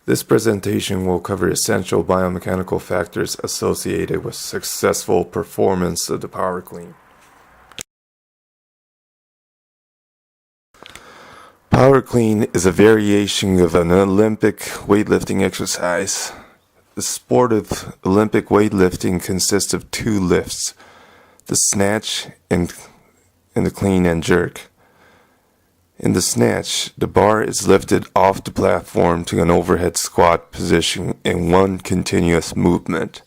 This presentation will cover essential biomechanical factors associated with successful performance of the power clean. Power clean is a variation of an Olympic weightlifting exercise. The sport of Olympic weightlifting consists of two lifts, the snatch and the clean and jerk. In the snatch, the bar is lifted off the platform to an overhead squat position in one continuous movement.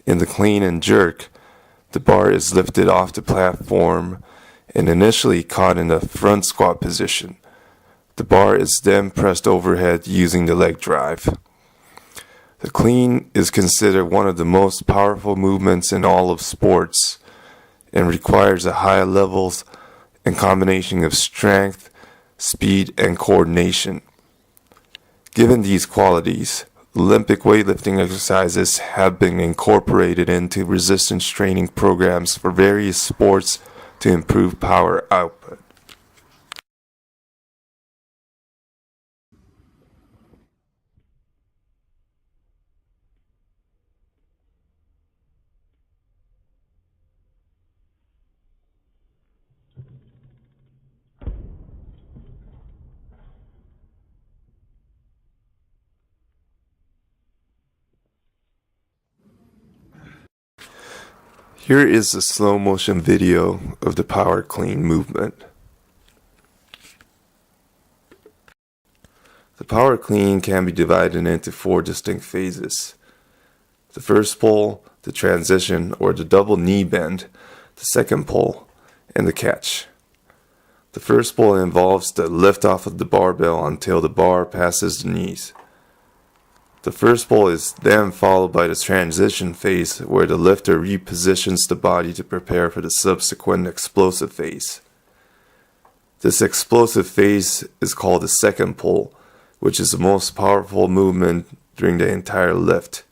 In the clean and jerk, the bar is lifted off the platform and initially caught in the front squat position. The bar is then pressed overhead using the leg drive. The clean is considered one of the most powerful movements in all of sports and requires a high levels and combination of strength, speed, and coordination. Given these qualities, Olympic weightlifting exercises have been incorporated into resistance training programs for various sports to improve power output. Here is a slow motion video of the power clean movement. The power clean can be divided into four distinct phases. The first pull, the transition or the double knee bend, the second pull, and the catch. The first pull involves the lift off of the barbell until the bar passes the knees. The first pull is then followed by the transition phase where the lifter repositions the body to prepare for the subsequent explosive phase. This explosive phase is called the second pull, which is the most powerful movement during the entire lift.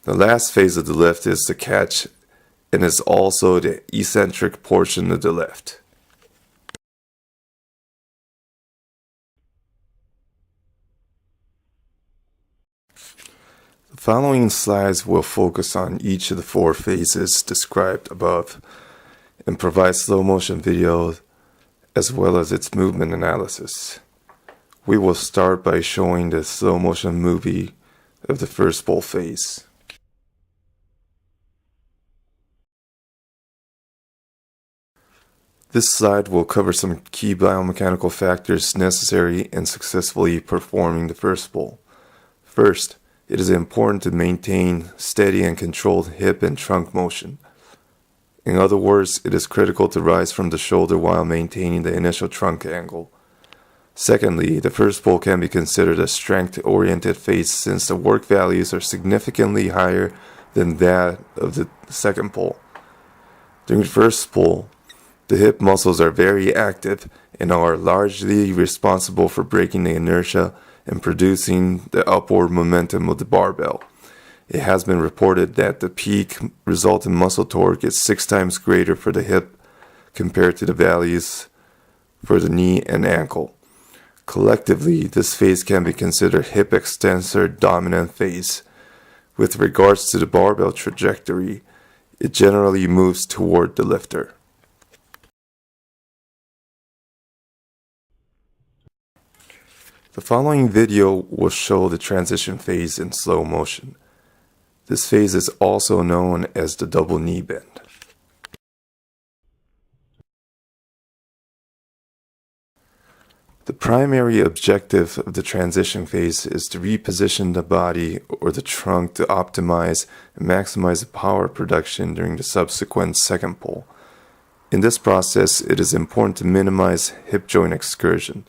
The last phase of the lift is the catch and is also the eccentric portion of the lift. The following slides will focus on each of the four phases described above and provide slow motion video as well as its movement analysis. We will start by showing the slow motion movie of the first pull phase. This slide will cover some key biomechanical factors necessary in successfully performing the first pull. First, it is important to maintain steady and controlled hip and trunk motion. In other words, it is critical to rise from the shoulder while maintaining the initial trunk angle. Secondly, the first pull can be considered a strength-oriented phase since the work values are significantly higher than that of the second pull. During the first pull, the hip muscles are very active and are largely responsible for breaking the inertia and producing the upward momentum of the barbell. It has been reported that the peak resultant muscle torque is 6 times greater for the hip compared to the values for the knee and ankle. Collectively, this phase can be considered hip extensor dominant phase. With regards to the barbell trajectory, it generally moves toward the lifter. The following video will show the transition phase in slow motion. This phase is also known as the double knee bend. The primary objective of the transition phase is to reposition the body or the trunk to optimize and maximize the power production during the subsequent second pull. In this process, it is important to minimize hip joint excursion.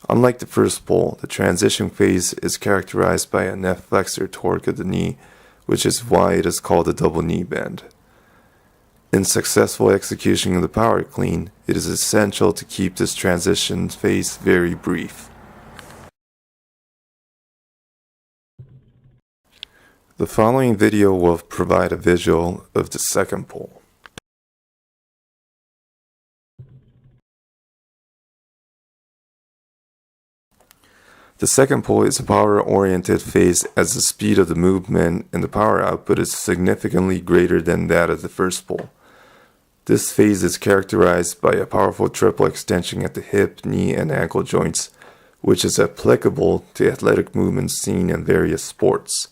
Unlike the first pull, the transition phase is characterized by a net flexor torque of the knee, which is why it is called a double knee bend. In successful execution of the power clean, it is essential to keep this transition phase very brief. The following video will provide a visual of the second pull. The second pull is a power-oriented phase as the speed of the movement and the power output is significantly greater than that of the first pull. This phase is characterized by a powerful triple extension at the hip, knee, and ankle joints, which is applicable to athletic movements seen in various sports.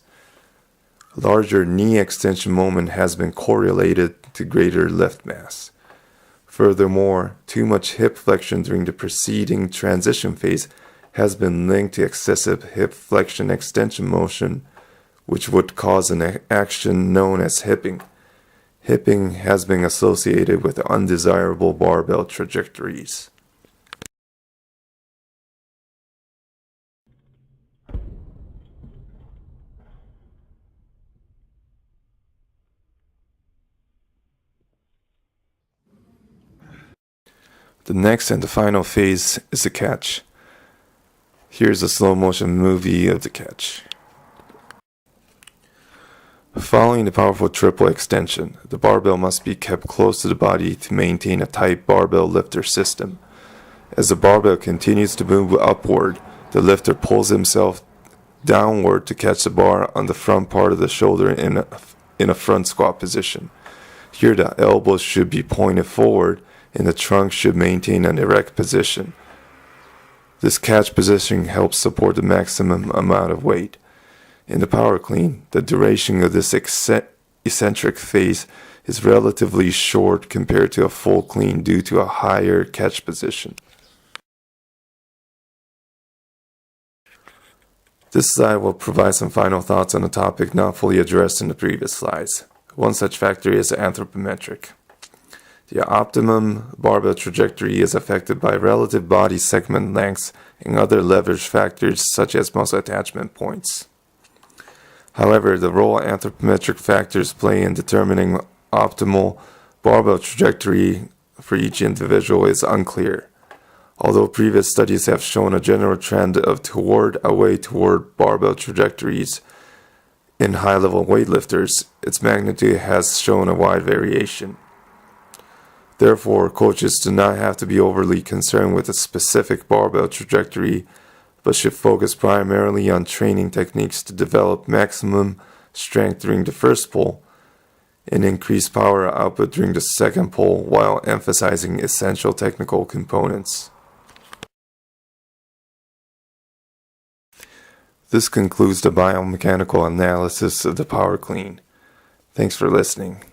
Larger knee extension moment has been correlated to greater lift mass. Furthermore, too much hip flexion during the preceding transition phase has been linked to excessive hip flexion extension motion, which would cause an action known as hipping. Hipping has been associated with undesirable barbell trajectories. The next and the final phase is the catch. Here's a slow motion movie of the catch. Following the powerful triple extension, the barbell must be kept close to the body to maintain a tight barbell lifter system. As the barbell continues to move upward, the lifter pulls himself downward to catch the bar on the front part of the shoulder in a front squat position. Here the elbows should be pointed forward and the trunk should maintain an erect position. This catch position helps support the maximum amount of weight. In the power clean, the duration of this eccentric phase is relatively short compared to a full clean due to a higher catch position. This slide will provide some final thoughts on a topic not fully addressed in the previous slides. One such factor is anthropometric. The optimum barbell trajectory is affected by relative body segment lengths and other leverage factors such as muscle attachment points. However, the role anthropometric factors play in determining optimal barbell trajectory for each individual is unclear. Although previous studies have shown a general trend of away toward barbell trajectories in high-level weightlifters, its magnitude has shown a wide variation. Therefore, coaches do not have to be overly concerned with a specific barbell trajectory, but should focus primarily on training techniques to develop maximum strength during the first pull and increase power output during the second pull while emphasizing essential technical components. This concludes the biomechanical analysis of the power clean. Thanks for listening.